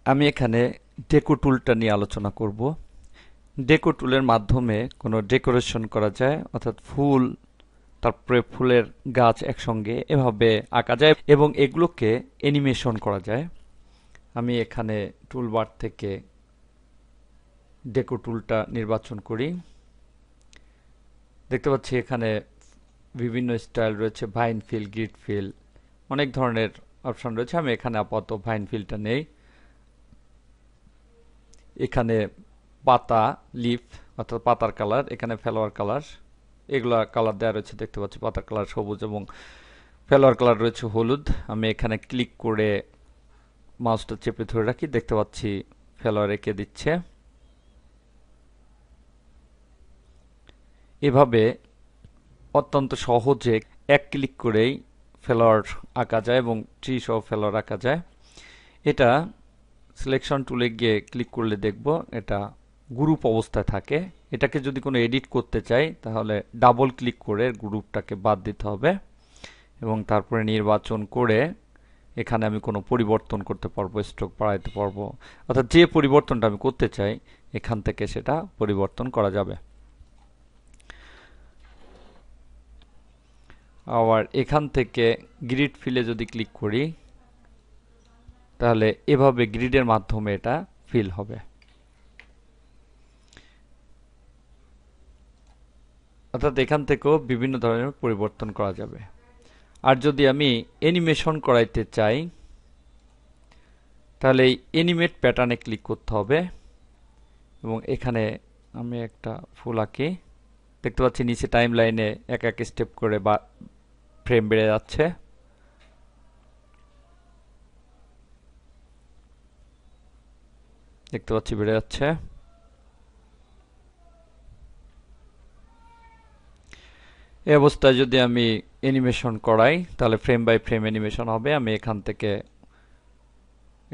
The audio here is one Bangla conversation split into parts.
আমি এখানে ডেকো টুলটা নিয়ে আলোচনা করব। ডেকো টুলের মাধ্যমে কোনো ডেকোরেশন করা যায়, অর্থাৎ ফুল, তারপরে ফুলের গাছ একসঙ্গে এভাবে আঁকা যায় এবং এগুলোকে অ্যানিমেশন করা যায়। আমি এখানে টুলবার থেকে ডেকো টুলটা নির্বাচন করি। দেখতে পাচ্ছি এখানে বিভিন্ন স্টাইল রয়েছে, ভাইন ফিল, গ্রিড ফিল, অনেক ধরনের অপশন রয়েছে। আমি এখানে আপাতত ভাইন ফিলটা নেই। এখানে পাতা, লিফ অর্থাৎ পাতার কালার, এখানে ফ্লাওয়ার কালার, এগুলা কালার দেওয়া রয়েছে। দেখতে পাচ্ছি পাতার কালার সবুজ এবং ফ্লাওয়ার কালার রয়েছে হলুদ। আমি এখানে ক্লিক করে মাউসটা চেপে ধরে রাখি, দেখতে পাচ্ছি ফ্লাওয়ার এঁকে দিচ্ছে। এভাবে অত্যন্ত সহজে এক ক্লিক করেই ফ্লাওয়ার আঁকা যায় এবং ট্রি সহ ফ্লাওয়ার আঁকা যায়। এটা সিলেকশন টুলে গিয়ে ক্লিক করলে দেখব এটা গ্রুপ অবস্থায় থাকে। এটাকে যদি কোনো এডিট করতে চাই তাহলে ডাবল ক্লিক করে গ্রুপটাকে বাদ দিতে হবে এবং তারপরে নির্বাচন করে এখানে আমি কোনো পরিবর্তন করতে পারবো, স্ট্রোক বাড়াইতে পারবো, অর্থাৎ যে পরিবর্তনটা আমি করতে চাই এখান থেকে সেটা পরিবর্তন করা যাবে। আবার এখান থেকে গ্রিড ফিলে যদি ক্লিক করি তাহলে এভাবে গ্রিডের মাধ্যমে এটা ফিল হবে। অর্থাৎ এখান থেকেও বিভিন্ন ধরনের পরিবর্তন করা যাবে। আর যদি আমি অ্যানিমেশন করাইতে চাই তাহলে এই অ্যানিমেট প্যাটার্নে ক্লিক করতে হবে এবং এখানে আমি একটা ফুল আঁকি। দেখতে পাচ্ছি নিচে টাইম লাইনে এক এক স্টেপ করে বা ফ্রেম বেড়ে যাচ্ছে। দেখতে পাচ্ছি বেড়ে যাচ্ছে। এই অবস্থায় যদি আমি অ্যানিমেশন করাই তাহলে ফ্রেম বাই ফ্রেম অ্যানিমেশন হবে। আমি এখান থেকে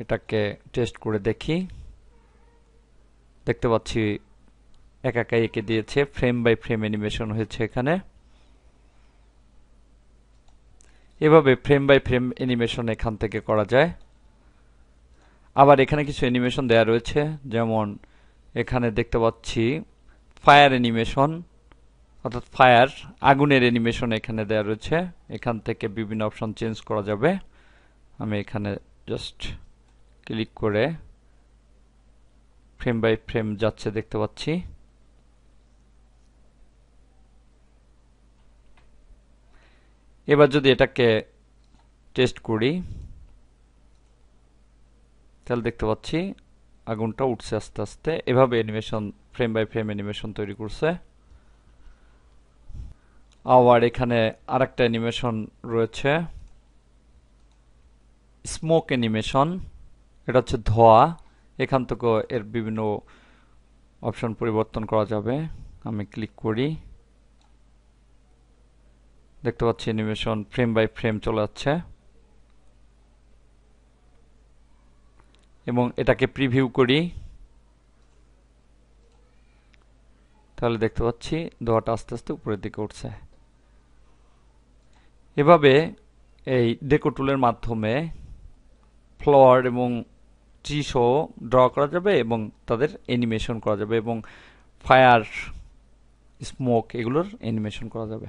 এটাকে টেস্ট করে দেখি। দেখতে পাচ্ছি একাই এঁকে দিয়েছে, ফ্রেম বাই ফ্রেম অ্যানিমেশন হয়েছে এখানে। এভাবে ফ্রেম বাই ফ্রেম অ্যানিমেশন এখান থেকে করা যায়। আবার এখানে কিছু অ্যানিমেশন দেয়া রয়েছে, যেমন এখানে দেখতে পাচ্ছি ফায়ার অ্যানিমেশন, অর্থাৎ ফায়ার, আগুনের অ্যানিমেশন এখানে দেয়া রয়েছে। এখান থেকে বিভিন্ন অপশন চেঞ্জ করা যাবে। আমি এখানে জাস্ট ক্লিক করে ফ্রেম বাই ফ্রেম যাচ্ছে দেখতে পাচ্ছি। এবার যদি এটাকে টেস্ট করি তাহলে দেখতে পাচ্ছি আগুনটা উঠছে আস্তে আস্তে। এভাবে animation, frame by frame animation তৈরি করছে। আবার এখানে আরেকটা অ্যানিমেশন রয়েছে, স্মোক অ্যানিমেশন। এটা হচ্ছে ধোঁয়া। এখান থেকেও এর বিভিন্ন অপশন পরিবর্তন করা যাবে। আমি ক্লিক করি, দেখতে পাচ্ছি অ্যানিমেশন ফ্রেম বাই ফ্রেম চলে যাচ্ছে এবং এটাকে প্রিভিউ করি তাহলে দেখতে পাচ্ছি ধোঁয়াটা আস্তে আস্তে উপরের দিকে উঠছে। এভাবে এই ডেকো টুলের মাধ্যমে ফ্লাওয়ার এবং ট্রি সহ ড্র করা যাবে এবং তাদের অ্যানিমেশন করা যাবে এবং ফায়ার, স্মোক এগুলোর অ্যানিমেশন করা যাবে।